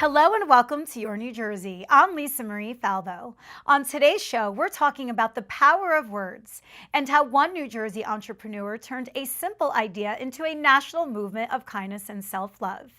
Hello and welcome to Your New Jersey. I'm Lisa Marie Falbo. On today's show, we're talking about the power of words and how one New Jersey entrepreneur turned a simple idea into a national movement of kindness and self-love.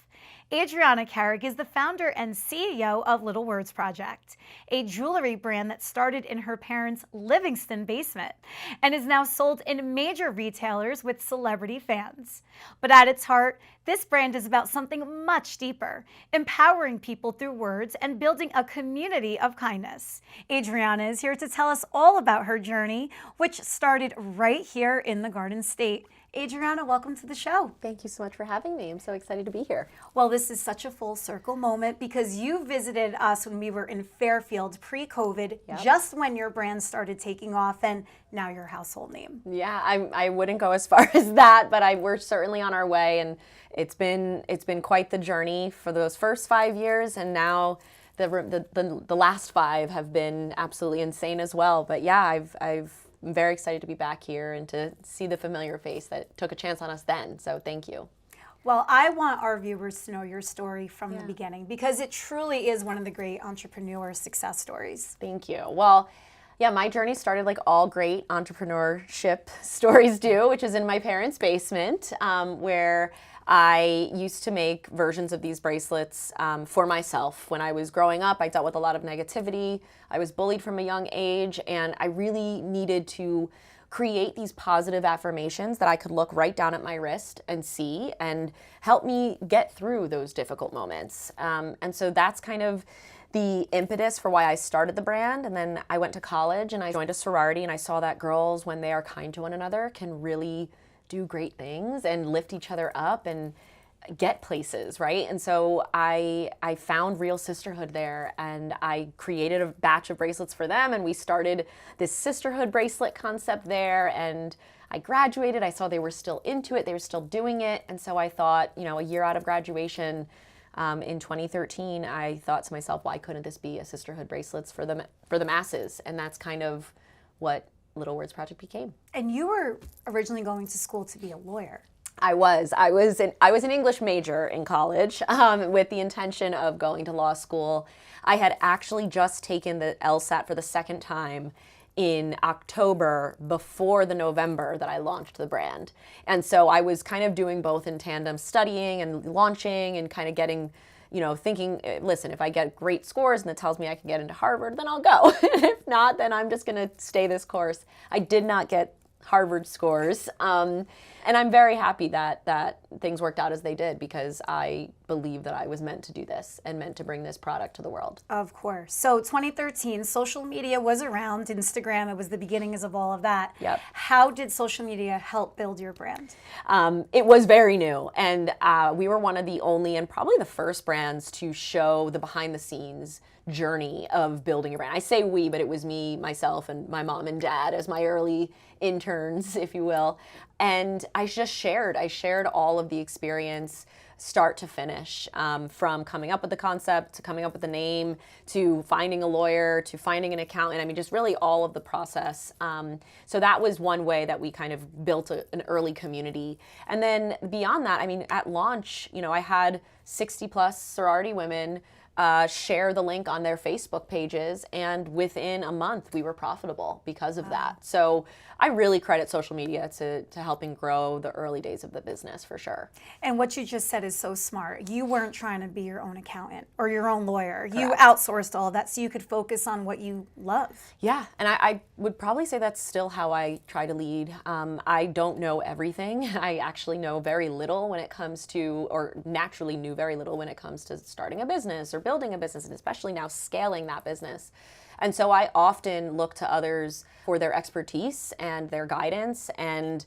Adriana Carrig is the founder and CEO of Little Words Project, a jewelry brand that started in her parents' Livingston basement and is now sold in major retailers with celebrity fans. But at its heart, this brand is about something much deeper, empowering people through words and building a community of kindness. Adriana is here to tell us all about her journey, which started right here in the Garden State. Adriana, welcome to the show. Thank you so much for having me. I'm so excited to be here. Well, this is such a full circle moment because you visited us when we were in Fairfield pre-COVID, just when your brand started taking off, and now you're a household name. Yeah, I wouldn't go as far as that, but we're certainly on our way, and it's been quite the journey for those first 5 years, and now the last 5 have been absolutely insane as well. But yeah, I'm very excited to be back here and to see the familiar face that took a chance on us then. So thank you. Well, I want our viewers to know your story from the beginning because it truly is one of the great entrepreneur success stories. Thank you. Well, yeah, my journey started like all great entrepreneurship stories do, which is in my parents' basement, where I used to make versions of these bracelets for myself. When I was growing up, I dealt with a lot of negativity. I was bullied from a young age, and I really needed to create these positive affirmations that I could look right down at my wrist and see and help me get through those difficult moments. And so that's kind of the impetus for why I started the brand. And then I went to college and I joined a sorority, and I saw that girls, when they are kind to one another, can really do great things and lift each other up and get places, right? And so I found real sisterhood there, and I created a batch of bracelets for them, and we started this sisterhood bracelet concept there. And I graduated, I saw they were still into it, they were still doing it, and so I thought, you know, a year out of graduation, in 2013, I thought to myself, why couldn't this be a sisterhood bracelets for the masses? And that's kind of what Little Words Project became. And you were originally going to school to be a lawyer. I was an English major in college with the intention of going to law school. I had actually just taken the LSAT for the second time in October before the November that I launched the brand. And so I was kind of doing both in tandem, studying and launching and kind of getting, you know, thinking, listen, if I get great scores and it tells me I can get into Harvard, then I'll go. If not, then I'm just going to stay this course. I did not get Harvard scores. And I'm very happy that things worked out as they did, because I believe that I was meant to do this and meant to bring this product to the world. Of course. So 2013, social media was around, Instagram, it was the beginnings of all of that. Yep. How did social media help build your brand? It was very new, and we were one of the only and probably the first brands to show the behind the scenes journey of building a brand. I say we, but it was me, myself, and my mom and dad as my early interns, if you will. And I shared all of the experience, start to finish, from coming up with the concept to coming up with the name to finding a lawyer to finding an accountant. I mean, just really all of the process. So that was one way that we kind of built an early community. And then beyond that, I mean, at launch, you know, I had 60 plus sorority women share the link on their Facebook pages, and within a month we were profitable because of that. So I really credit social media to helping grow the early days of the business, for sure. And what you just said is so smart. You weren't trying to be your own accountant or your own lawyer. Correct. You outsourced all of that so you could focus on what you love. Yeah, and I would probably say that's still how I try to lead. I don't know everything. I actually know very little when it comes to, or naturally knew very little when it comes to starting a business or building a business, and especially now scaling that business. And so I often look to others for their expertise and their guidance, and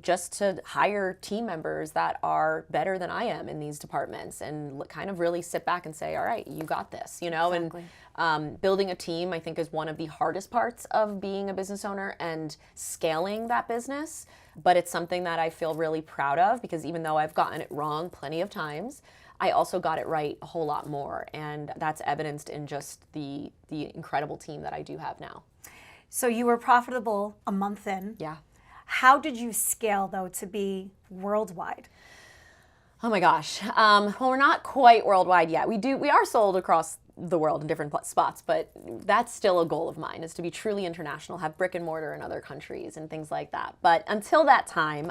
just to hire team members that are better than I am in these departments, and kind of really sit back and say, all right, you got this, you know. Exactly. And building a team, I think, is one of the hardest parts of being a business owner and scaling that business. But it's something that I feel really proud of, because even though I've gotten it wrong plenty of times, I also got it right a whole lot more, and that's evidenced in just the incredible team that I do have now. So you were profitable a month in. Yeah. How did you scale, though, to be worldwide? Oh my gosh. Well, we're not quite worldwide yet. We are sold across the world in different spots, but that's still a goal of mine, is to be truly international, have brick and mortar in other countries and things like that. But until that time,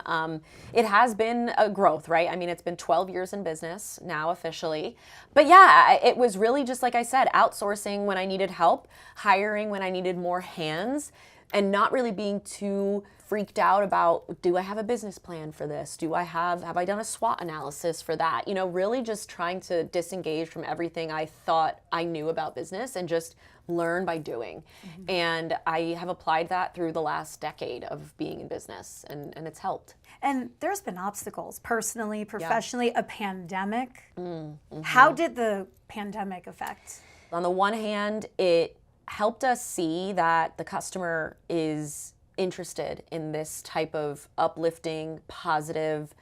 it has been a growth, right? I mean, it's been 12 years in business now officially. But yeah, it was really just, like I said, outsourcing when I needed help, hiring when I needed more hands, and not really being too freaked out about, do I have a business plan for this? Have I done a SWOT analysis for that? You know, really just trying to disengage from everything I thought I knew about business and just learn by doing. Mm-hmm. And I have applied that through the last decade of being in business, and it's helped. And there's been obstacles, personally, professionally, a pandemic. Mm-hmm. How did the pandemic affect? On the one hand, it helped us see that the customer is interested in this type of uplifting, positive,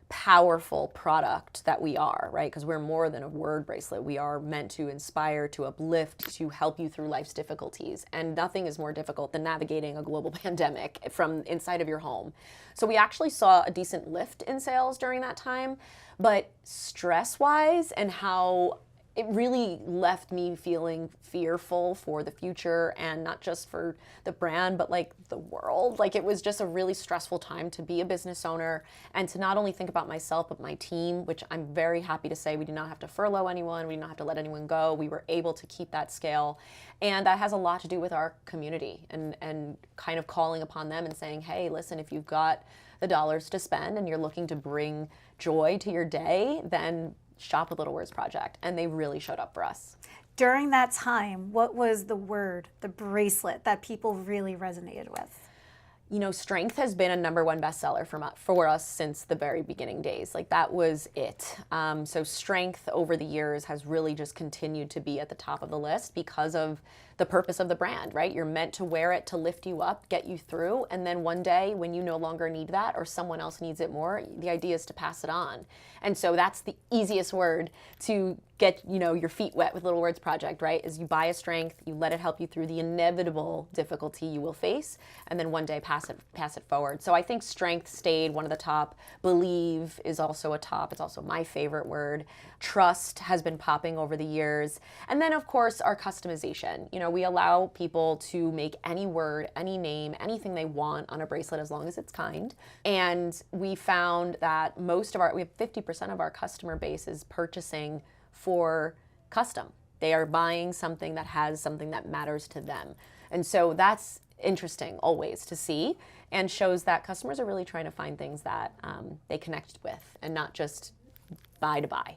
powerful product that we are, right? Because we're more than a word bracelet. We are meant to inspire, to uplift, to help you through life's difficulties. And nothing is more difficult than navigating a global pandemic from inside of your home. So we actually saw a decent lift in sales during that time, but stress-wise and how it really left me feeling fearful for the future, and not just for the brand, but like the world. Like, it was just a really stressful time to be a business owner and to not only think about myself, but my team, which I'm very happy to say we did not have to furlough anyone. We did not have to let anyone go. We were able to keep that scale. And that has a lot to do with our community and kind of calling upon them and saying, hey, listen, if you've got the dollars to spend and you're looking to bring joy to your day, then shop with Little Words Project. And they really showed up for us. During that time, what was the word, the bracelet, that people really resonated with? You know, strength has been a #1 bestseller for us since the very beginning days. Like, that was it. So strength over the years has really just continued to be at the top of the list because of the purpose of the brand, right? You're meant to wear it to lift you up, get you through, and then one day when you no longer need that or someone else needs it more, the idea is to pass it on. And so that's the easiest word to get, you know, your feet wet with Little Words Project, right? Is you buy a strength, you let it help you through the inevitable difficulty you will face, and then one day pass it forward. So I think strength stayed one of the top. Believe is also a top. It's also my favorite word. Trust has been popping over the years. And then, of course, our customization. You know, we allow people to make any word, any name, anything they want on a bracelet as long as it's kind. And we found that we have 50% of our customer base is purchasing for custom. They are buying something that has something that matters to them. And so that's interesting always to see, and shows that customers are really trying to find things that they connect with and not just buy to buy.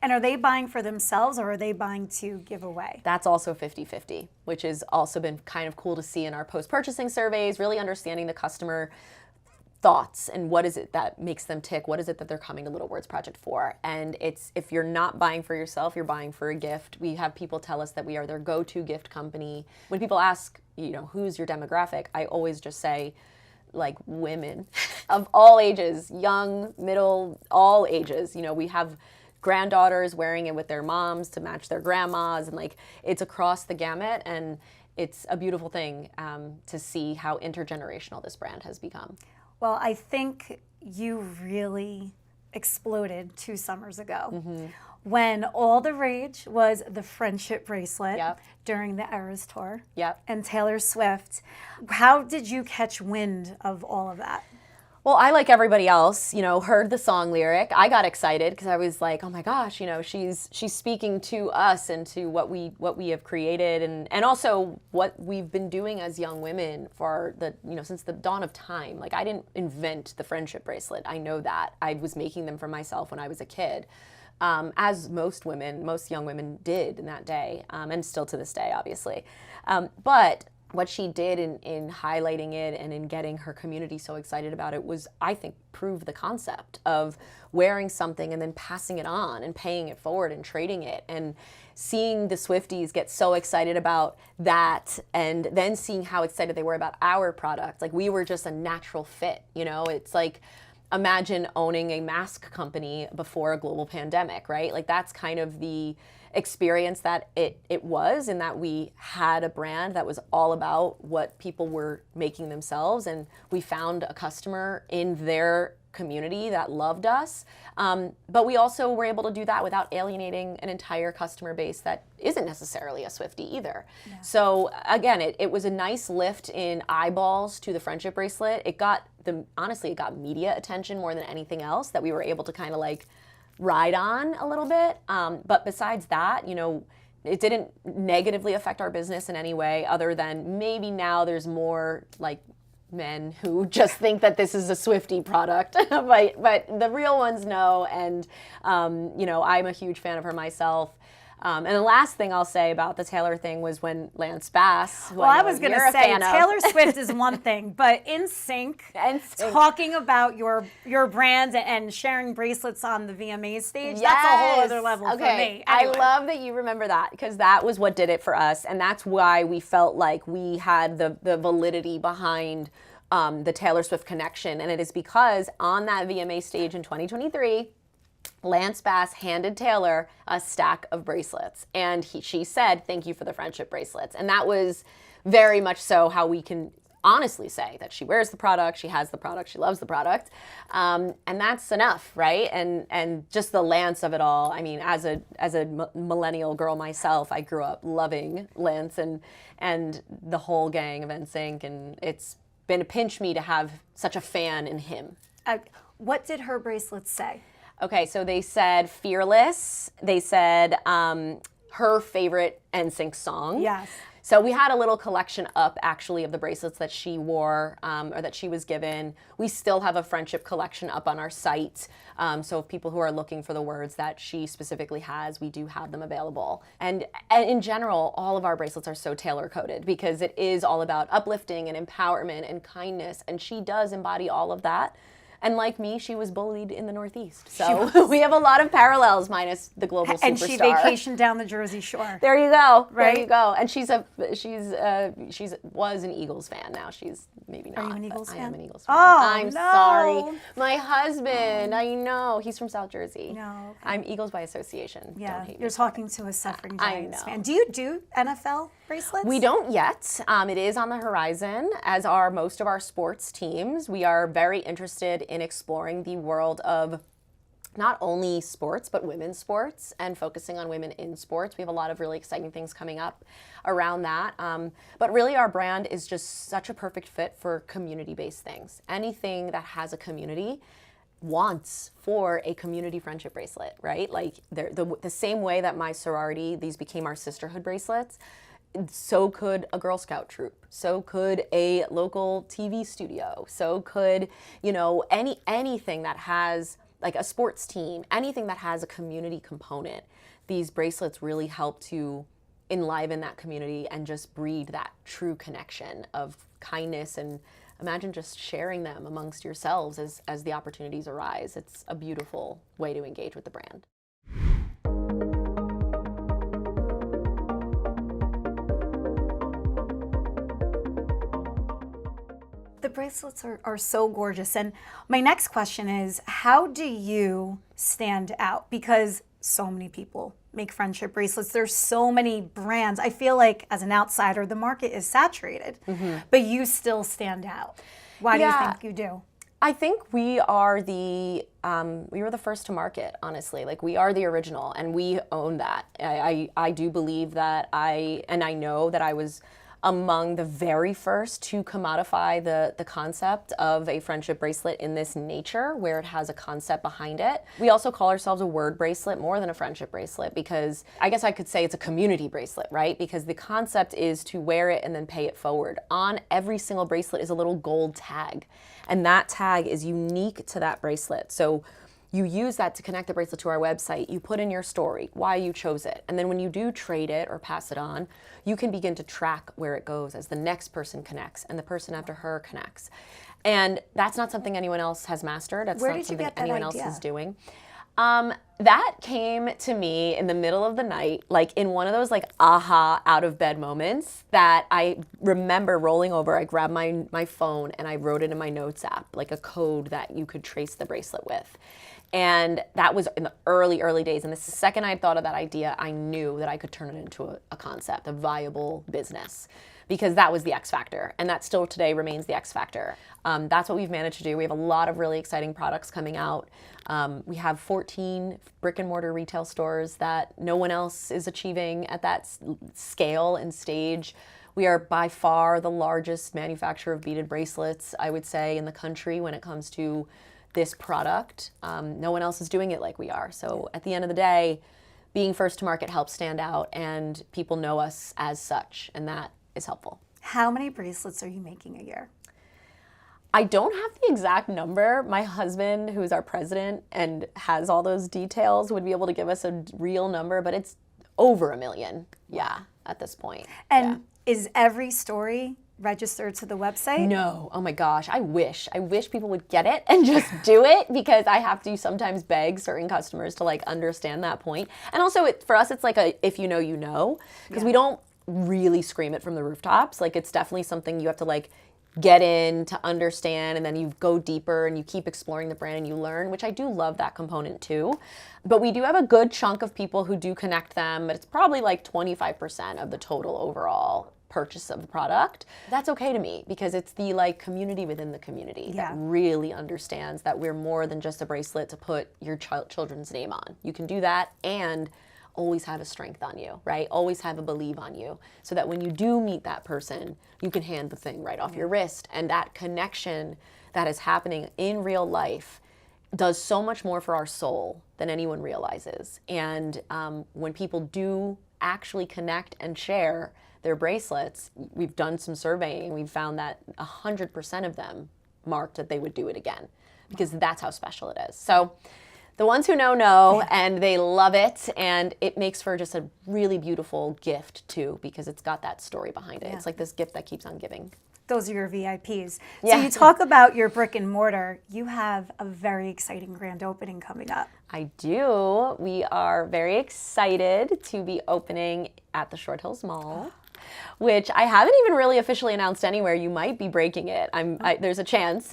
And are they buying for themselves, or are they buying to give away? That's also 50-50, which has also been kind of cool to see in our post-purchasing surveys, really understanding the customer thoughts and what is it that makes them tick, what is it that they're coming to Little Words Project for. And it's, if you're not buying for yourself, you're buying for a gift. We have people tell us that we are their go-to gift company. When people ask, you know, who's your demographic, I always just say, like, women of all ages, young, middle, all ages. You know, we have granddaughters wearing it with their moms to match their grandmas, and like, it's across the gamut, and it's a beautiful thing to see how intergenerational this brand has become. Well, I think you really exploded 2 summers ago when all the rage was the friendship bracelet during the Eras tour and Taylor Swift. How did you catch wind of all of that? Well, I, like everybody else, you know, heard the song lyric. I got excited because I was like, oh my gosh, you know, she's speaking to us and to what we have created, and also what we've been doing as young women for the, you know, since the dawn of time. Like, I didn't invent the friendship bracelet. I know that. I was making them for myself when I was a kid. As most young women did in that day, and still to this day, obviously. But what she did in highlighting it and in getting her community so excited about it was, I think, prove the concept of wearing something and then passing it on and paying it forward and trading it, and seeing the Swifties get so excited about that, and then seeing how excited they were about our product. Like, we were just a natural fit, you know? It's like, imagine owning a mask company before a global pandemic, right? Like, that's kind of the experience that it was, in that we had a brand that was all about what people were making themselves, and we found a customer in their community that loved us. But we also were able to do that without alienating an entire customer base that isn't necessarily a Swiftie either. Yeah. So again, it was a nice lift in eyeballs to the friendship bracelet. Honestly, it got media attention more than anything else that we were able to kind of like ride on a little bit. But besides that, it didn't negatively affect our business in any way, other than maybe now there's more like men who just think that this is a Swiftie product, but the real ones know. And I'm a huge fan of her myself. And the last thing I'll say about the Taylor thing was when Lance Bass. Well, I was going to say Taylor Swift is one thing, but NSYNC, talking about your brand and sharing bracelets on the VMA stage, that's a whole other level for me. Anyway. I love that you remember that, because that was what did it for us, and that's why we felt like we had the validity behind the Taylor Swift connection, and it is because on that VMA stage in 2023. Lance Bass handed Taylor a stack of bracelets, and she said, "Thank you for the friendship bracelets." And that was very much so how we can honestly say that she wears the product, she has the product, she loves the product, and that's enough, right? And just the Lance of it all. I mean, as a millennial girl myself, I grew up loving Lance and the whole gang of NSYNC, and it's been a pinch me to have such a fan in him. What did her bracelets say? Okay, so they said fearless. They said her favorite NSYNC song. Yes. So we had a little collection up, actually, of the bracelets that she wore or that she was given. We still have a friendship collection up on our site. So if people who are looking for the words that she specifically has, we do have them available. And in general, all of our bracelets are so tailor-coded because it is all about uplifting and empowerment and kindness. And she does embody all of that. And like me, she was bullied in the Northeast. So we have a lot of parallels, minus the global superstar. And she vacationed down the Jersey Shore. There you go. Right? There you go. And she was an Eagles fan. Now she's maybe not. Are you an Eagles fan? I am an Eagles fan. Oh, I'm sorry. My husband, I know. He's from South Jersey. No. Okay. I'm Eagles by association. Yeah. Don't hate You're me. talking to a suffering Giants I know. fan. Do you do NFL bracelets? We don't yet. It is on the horizon, as are most of our sports teams. We are very interested in exploring the world of not only sports, but women's sports and focusing on women in sports. We have a lot of really exciting things coming up around that. But really our brand is just such a perfect fit for community-based things. Anything that has a community wants for a community friendship bracelet, right? Like the same way that my sorority, these became our sisterhood bracelets, so could a Girl Scout troop, so could a local TV studio, so could, anything that has like a sports team, anything that has a community component. These bracelets really help to enliven that community and just breed that true connection of kindness, and imagine just sharing them amongst yourselves as the opportunities arise. It's a beautiful way to engage with the brand. The bracelets are so gorgeous. And my next question is, how do you stand out? Because so many people make friendship bracelets. There's so many brands. I feel like as an outsider, the market is saturated, but you still stand out. Why do you think you do? I think we were the first to market, honestly. Like, we are the original, and we own that. I do believe that I know that I was among the very first to commodify the concept of a friendship bracelet in this nature, where it has a concept behind it. We also call ourselves a word bracelet more than a friendship bracelet, because I guess I could say it's a community bracelet, right? Because the concept is to wear it and then pay it forward. On every single bracelet is a little gold tag, and that tag is unique to that bracelet. So you use that to connect the bracelet to our website. You put in your story, why you chose it. And then when you do trade it or pass it on, you can begin to track where it goes as the next person connects and the person after her connects. And that's not something anyone else has mastered. That's not something anyone else is doing. That came to me in the middle of the night, like in one of those like aha out of bed moments that I remember rolling over. I grabbed my phone and I wrote it in my notes app, like a code that you could trace the bracelet with. And that was in the early days. And the second I thought of that idea, I knew that I could turn it into a concept, a viable business. because that was the X factor, and that still today remains the X factor. That's what we've managed to do. We have a lot of really exciting products coming out. We have 14 brick and mortar retail stores that no one else is achieving at that scale and stage. We are by far the largest manufacturer of beaded bracelets, I would say, in the country when it comes to this product. No one else is doing it like we are. So at the end of the day, being first to market helps stand out, and people know us as such, and that is helpful. How many bracelets are you making a year? I don't have the exact number. My husband, who's our president and has all those details, would be able to give us a real number, but it's over 1 million, yeah, at this point. And is every story registered to the website? No. Oh my gosh. I wish people would get it and just do it, because I have to sometimes beg certain customers to like understand that point. And also for us, it's like a, if you know, you know, because we don't really scream it from the rooftops. Like it's definitely something you have to like get in to understand, and then you go deeper and you keep exploring the brand and you learn, which I do love that component too. But we do have a good chunk of people who do connect them, but it's probably like 25% of the total overall purchase of the product. That's okay to me, because it's the like community within the community that really understands that we're more than just a bracelet to put your children's name on. You can do that and always have a strength on you, right? Always have a believe on you, so that when you do meet that person, you can hand the thing right off your wrist. And that connection that is happening in real life does so much more for our soul than anyone realizes. And when people do actually connect and share their bracelets, we've done some surveying and we've found that 100% of them marked that they would do it again, because that's how special it is. So the ones who know, and they love it, and it makes for just a really beautiful gift too, because it's got that story behind it. It's like this gift that keeps on giving. Those are your VIPs. So you talk about your brick and mortar. You have a very exciting grand opening coming up. I do. We are very excited to be opening at the Short Hills Mall, which I haven't even really officially announced anywhere. You might be breaking it. There's a chance.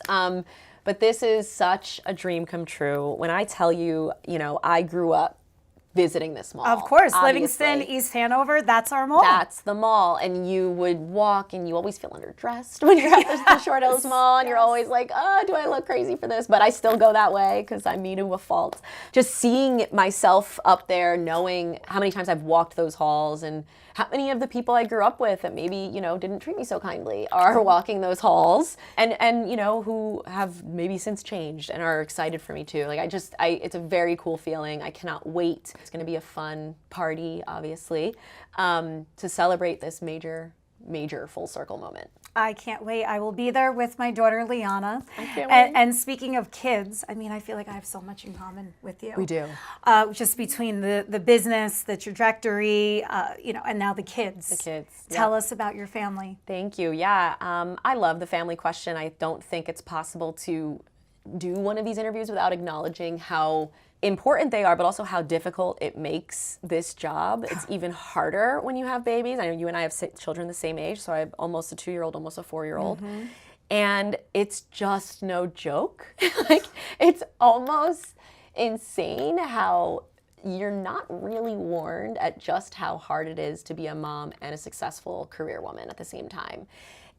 But this is such a dream come true. When I tell you, you know, I grew up visiting this mall. Of course, obviously. Livingston, East Hanover, that's our mall. That's the mall. And you would walk and you always feel underdressed when you're at the Short Hills Mall, and you're always like, oh, do I look crazy for this? But I still go that way because I'm me to a fault. Just seeing myself up there, knowing how many times I've walked those halls and how many of the people I grew up with that maybe, you know, didn't treat me so kindly are walking those halls, and you know, who have maybe since changed and are excited for me too. Like it's a very cool feeling. I cannot wait. It's going to be a fun party, obviously, to celebrate this major full circle moment. I can't wait. I will be there with my daughter, Liana. I can't wait. And speaking of kids, I mean, I feel like I have so much in common with you. We do. Just between the business, the trajectory, you know, and now the kids. The kids. Tell us about your family. Thank you. Yeah, I love the family question. I don't think it's possible to do one of these interviews without acknowledging how important they are, but also how difficult it makes this job. It's even harder when you have babies. I know you and I have children the same age, so I have almost a 2-year-old, almost a 4-year-old. And it's just no joke. Like, it's almost insane how you're not really warned at just how hard it is to be a mom and a successful career woman at the same time.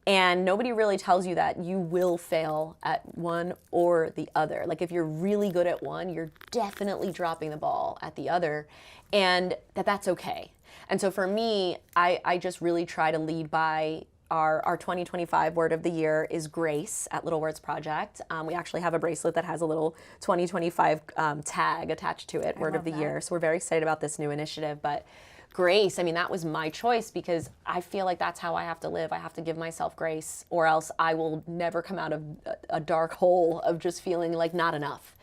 And nobody really tells you that you will fail at one or the other. Like, if you're really good at one, you're definitely dropping the ball at the other, and that's okay. And so for me, I just really try to lead by our 2025 word of the year is grace at Little Words Project. We actually have a bracelet that has a little 2025 tag attached to it, word of the year. So we're very excited about this new initiative. But grace, I mean, that was my choice because I feel like that's how I have to live. I have to give myself grace, or else I will never come out of a dark hole of just feeling like not enough,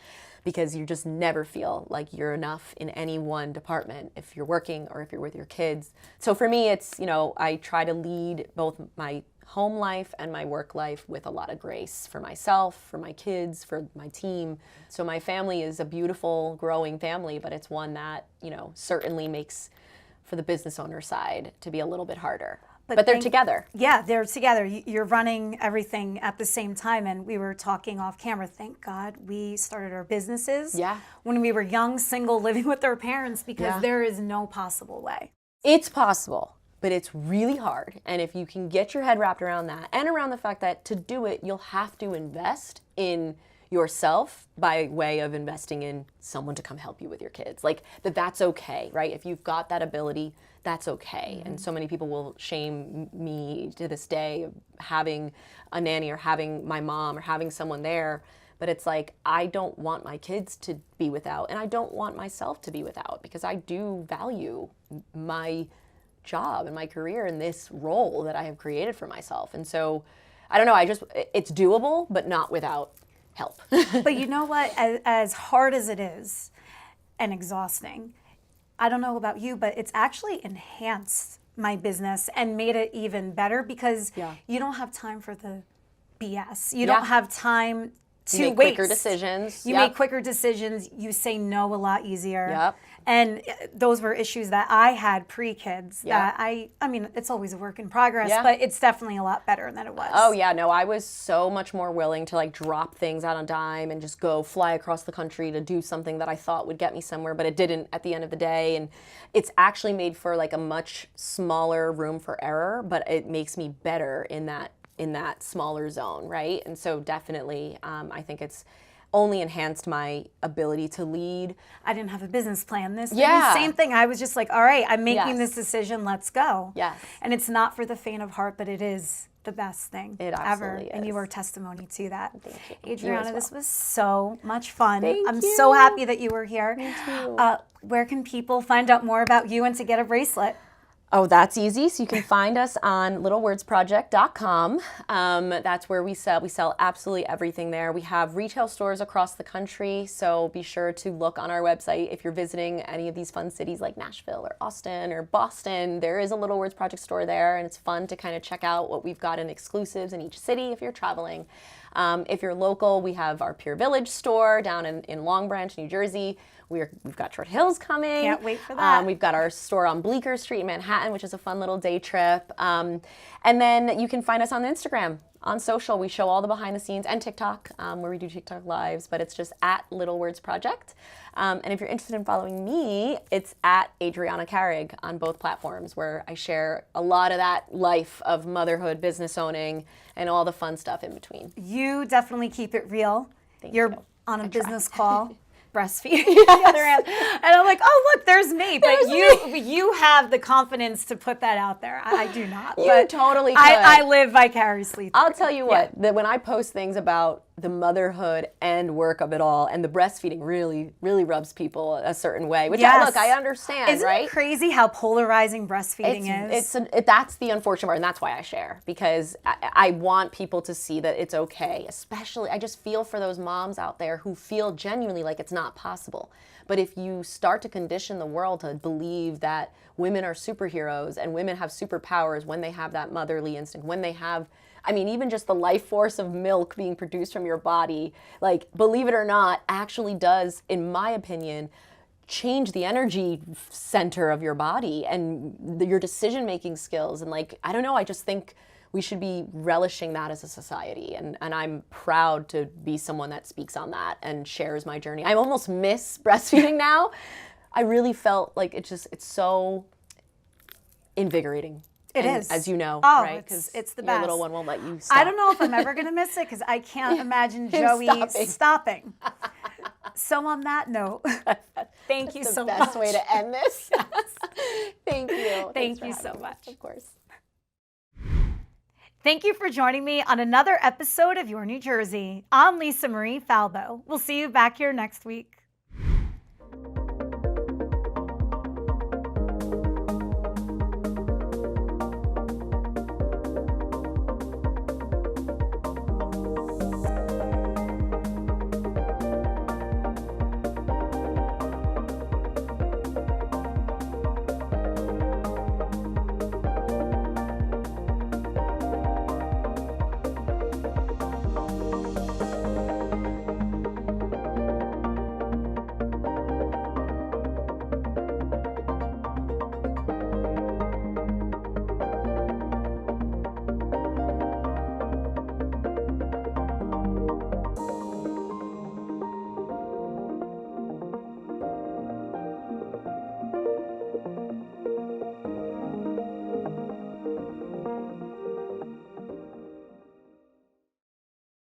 because you just never feel like you're enough in any one department if you're working or if you're with your kids. So for me, it's, you know, I try to lead both my home life and my work life with a lot of grace for myself, for my kids, for my team. So my family is a beautiful, growing family, but it's one that, you know, certainly makes for the business owner side to be a little bit harder. But they're together. Yeah, they're together. You're running everything at the same time. And we were talking off camera. Thank God we started our businesses when we were young, single, living with our parents, because there is no possible way. It's possible. but it's really hard. And if you can get your head wrapped around that and around the fact that to do it, you'll have to invest in yourself by way of investing in someone to come help you with your kids. Like that's okay, right? If you've got that ability, that's okay. Mm-hmm. And so many people will shame me to this day of having a nanny or having my mom or having someone there. But it's like, I don't want my kids to be without, and I don't want myself to be without, because I do value my job and my career in this role that I have created for myself. And so, I don't know, it's doable, but not without help. But you know what, as hard as it is and exhausting, I don't know about you, but it's actually enhanced my business and made it even better, because you don't have time for the BS. You don't have time to make quicker decisions. You make quicker decisions. You say no a lot easier. Yep. And those were issues that I had pre-kids that I mean, it's always a work in progress, but it's definitely a lot better than it was. Oh yeah, no, I was so much more willing to like drop things out on a dime and just go fly across the country to do something that I thought would get me somewhere, but it didn't at the end of the day. And it's actually made for like a much smaller room for error, but it makes me better in that smaller zone, right? And so definitely, I think it's only enhanced my ability to lead. I didn't have a business plan. This same thing. I was just like, all right, I'm making this decision. Let's go. Yes. And it's not for the faint of heart, but it is the best thing ever. Is. And you are testimony to that. Thank you. Adriana, this was so much fun. I'm you. so happy that you were here. Me too. Where can people find out more about you and to get a bracelet? Oh, that's easy. So you can find us on littlewordsproject.com. That's where we sell. We sell absolutely everything there. We have retail stores across the country, so be sure to look on our website. If you're visiting any of these fun cities like Nashville or Austin or Boston, there is a Little Words Project store there, and it's fun to kind of check out what we've got in exclusives in each city if you're traveling. If you're local, we have our Pier Village store down in Long Branch, New Jersey. We've got Short Hills coming. Can't wait for that. We've got our store on Bleecker Street in Manhattan, which is a fun little day trip. And then you can find us on Instagram, on social. We show all the behind the scenes, and TikTok, where we do TikTok lives, but it's just at Little Words Project. And if you're interested in following me, it's at Adriana Carrig on both platforms, where I share a lot of that life of motherhood, business owning, and all the fun stuff in between. You definitely keep it real. Thank You're you. on a business call. Breastfeeding on the other hand, and I'm like, oh look, there's me. But you have the confidence to put that out there. I do not. You totally could. I live vicariously. I'll tell you what, that when I post things about the motherhood and work of it all, and the breastfeeding really, really rubs people a certain way, which I understand. Isn't right? it crazy how polarizing breastfeeding is? That's the unfortunate part, and that's why I share, because I want people to see that it's okay. Especially, I just feel for those moms out there who feel genuinely like it's not possible. But if you start to condition the world to believe that women are superheroes and women have superpowers when they have that motherly instinct, when they have, I mean, even just the life force of milk being produced from your body, like, believe it or not, actually does, in my opinion, change the energy center of your body and your decision-making skills. And like, I don't know, I just think we should be relishing that as a society. And I'm proud to be someone that speaks on that and shares my journey. I almost miss breastfeeding now. I really felt like it's so invigorating. It is. As you know, oh, right? Because it's the your best. little one won't let you stop. I don't know if I'm ever going to miss it, because I can't imagine Joey stopping. So on that note, thank you so much. That's the best way to end this. Thank you. Thank you so much. Of course. Thank you for joining me on another episode of Your New Jersey. I'm Lisa Marie Falbo. We'll see you back here next week.